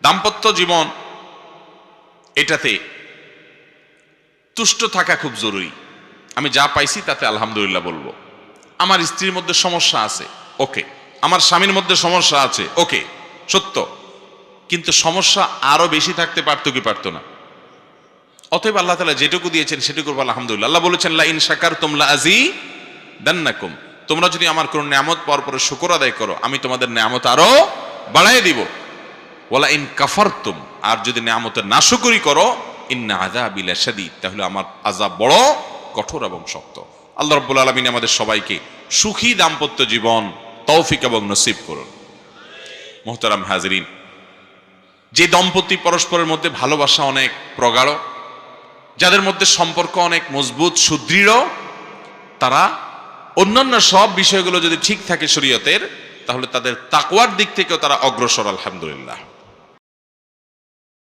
দাম্পত্য জীবন এটাতে তুষ্ট থাকা খুব জরুরি। আমি যা পাইছি তাতে আলহামদুলিল্লাহ বলবো। আমার স্ত্রীর মধ্যে সমস্যা আছে, ওকে। আমার স্বামীর মধ্যে সমস্যা আছে, ওকে, সত্য। কিন্তু সমস্যা আরো বেশি থাকতে পারতো কি পারতো না? অতএব আল্লাহ তাআলা যেটুকু দিয়েছেন সেটুকু আলহামদুলিল্লাহ। আল্লাহ বলেছেন লা ইন শাকারতুম লাযীদান্নাকুম, তোমরা যদি আমার কোন নিয়ামত পাওয়ার পরে শুকর আদায় করো আমি তোমাদের নিয়ামত আরো বাড়ায় দিব। ওয়ালা ইন কাফারতুম, আর যদি নিয়ামতের নাশকরি করো ইন্না আযাবি লাশাদীদ, তাহলে আমার আযাব বড় কঠোর এবং শক্ত। আল্লাহ রাব্বুল আলামিন আমাদের সবাইকে সুখী দাম্পত্য জীবন তৌফিক এবং নসিব করুন। মুহতারাম হাজিরিন, যে দম্পতি পরস্পরের মধ্যে ভালোবাসা অনেক প্রগাঢ়, যাদের মধ্যে সম্পর্ক অনেক মজবুত সুদৃঢ়, তারা অন্যান্য সব বিষয়গুলো যদি ঠিক থাকে শরীয়তের, তাহলে তাদের তাকওয়ার দিক থেকেও তারা অগ্রসর আলহামদুলিল্লাহ।